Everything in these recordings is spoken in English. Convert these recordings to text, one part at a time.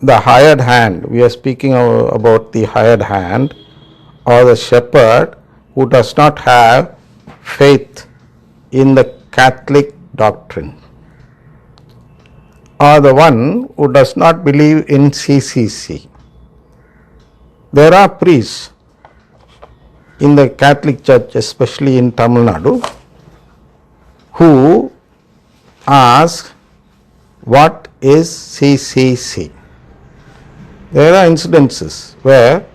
the hired hand. We are speaking about the hired hand or the shepherd who does not have faith in the Catholic doctrine, or the one who does not believe in CCC. There are priests in the Catholic Church, especially in Tamil Nadu, who ask, what is CCC? There are incidences where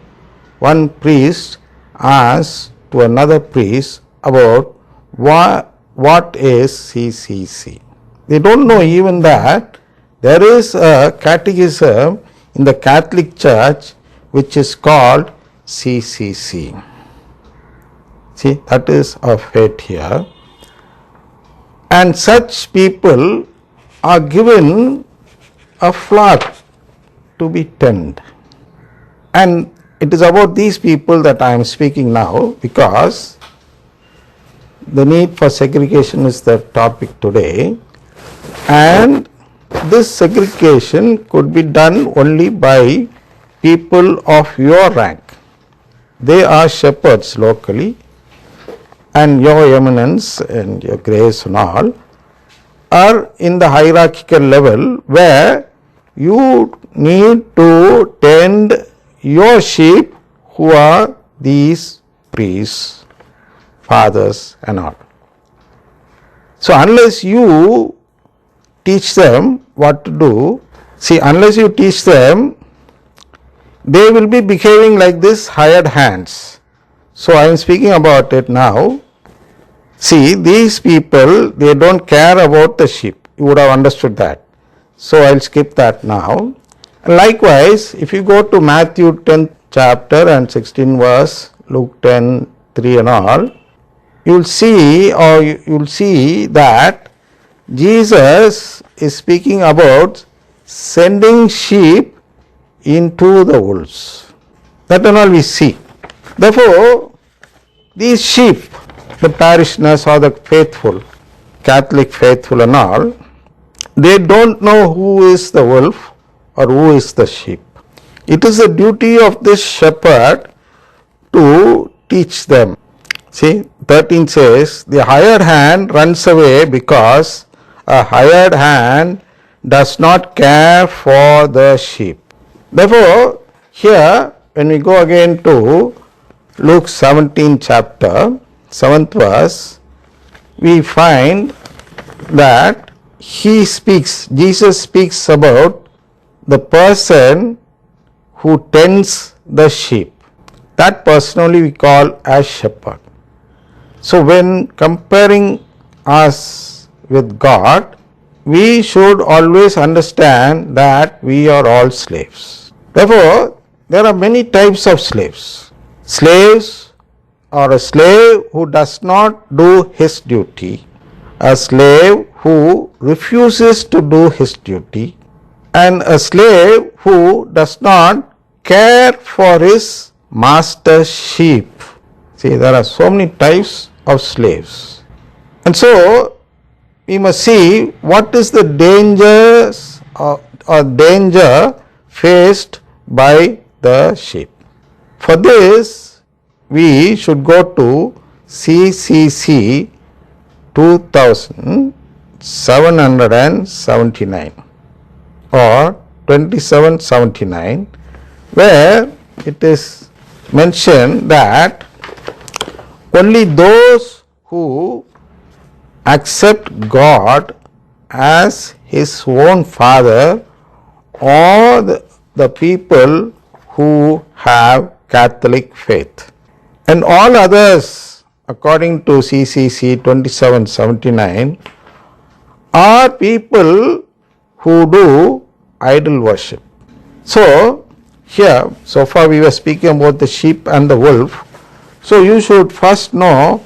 one priest asks to another priest about what is CCC. They don't know even that there is a catechism in the Catholic Church which is called CCC. See, that is our fate here. And such people are given a flock to be tended. And it is about these people that I am speaking now, because the need for segregation is the topic today, and this segregation could be done only by people of your rank. They are shepherds locally, and your eminence and your grace and all are in the hierarchical level where you need to tend your sheep, who are these priests, fathers and all. So unless you teach them what to do, unless you teach them, they will be behaving like this hired hands. So I am speaking about it now. See, these people, they don't care about the sheep. You would have understood that. So I will skip that now. And likewise, if you go to Matthew 10th chapter and 16 verse, Luke 10:3 and all, you will see that Jesus is speaking about sending sheep into the wolves. That and all we see. Therefore, these sheep, the parishioners or the faithful, Catholic faithful and all, they don't know who is the wolf or who is the sheep. It is the duty of this shepherd to teach them. See, 13 says, the hired hand runs away because a hired hand does not care for the sheep. Therefore, here when we go again to Luke 17 chapter, 7th verse, we find that Jesus speaks about the person who tends the sheep. That person only we call as shepherd. So when comparing us with God, we should always understand that we are all slaves. Therefore, there are many types of slaves. Slaves are a slave who does not do his duty, a slave who refuses to do his duty, and a slave who does not care for his master's sheep. See, there are so many types of slaves. And so, we must see what is the dangers or danger faced by the sheep. For this, we should go to CCC 2779 or 2779, where it is mentioned that only those who accept God as his own father, or the people who have Catholic faith, and all others, according to CCC 2779, are people who do idol worship. So here, so far we were speaking about the sheep and the wolf. So you should first know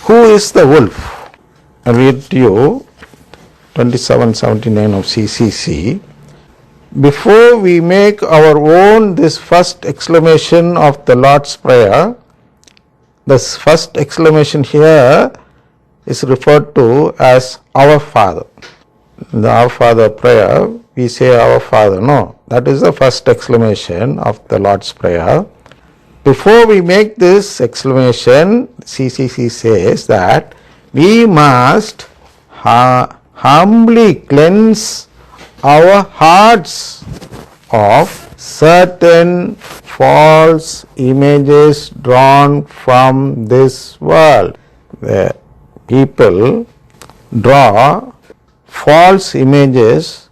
who is the wolf. I read to you 2779 of CCC. Before we make our own this first exclamation of the Lord's Prayer, this first exclamation here is referred to as Our Father. In the Our Father prayer, we say our Father. No, that is the first exclamation of the Lord's Prayer. Before we make this exclamation, CCC says that we must humbly cleanse our hearts of certain false images drawn from this world. The people draw false images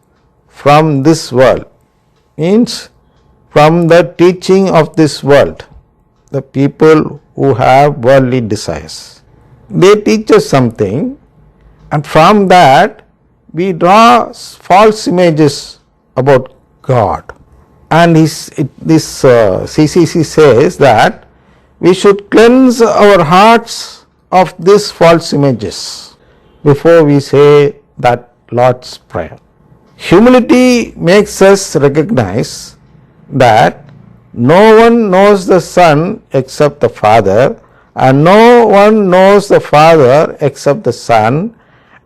from this world, means from the teaching of this world. The people who have worldly desires, they teach us something, and from that we draw false images about God. And this CCC says that we should cleanse our hearts of these false images before we say that Lord's Prayer. Humility makes us recognize that no one knows the Son except the Father, and no one knows the Father except the Son,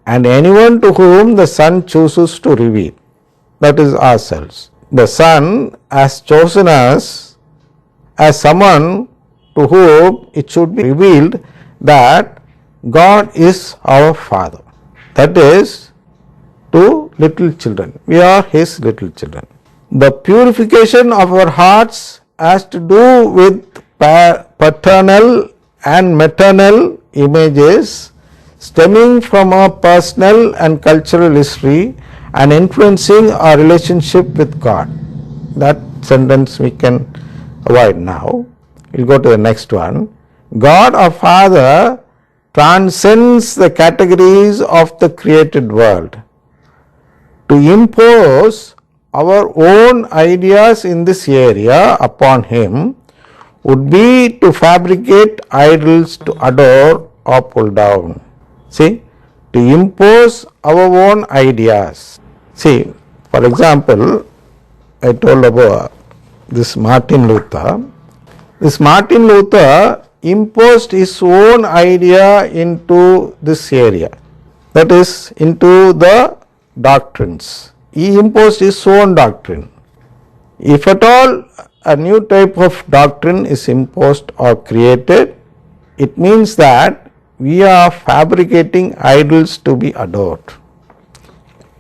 and anyone to whom the Son chooses to reveal, that is ourselves. The Son has chosen us as someone to whom it should be revealed that God is our Father. That is, to little children. We are His little children. The purification of our hearts has to do with paternal and maternal images stemming from our personal and cultural history and influencing our relationship with God. That sentence we can avoid now. We'll go to the next one. God our Father transcends the categories of the created world. To impose our own ideas in this area upon Him would be to fabricate idols to adore or pull down. See, to impose our own ideas. See, for example, I told about this Martin Luther. This Martin Luther imposed his own idea into this area, that is, into the doctrines. He imposed his own doctrine. If at all a new type of doctrine is imposed or created, it means that we are fabricating idols to be adored.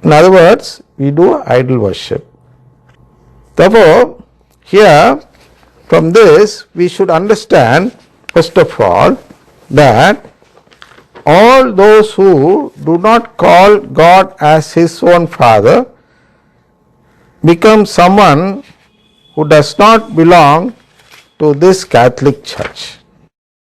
In other words, we do idol worship. Therefore, here from this we should understand, first of all, that all those who do not call God as His own Father become someone who does not belong to this Catholic Church.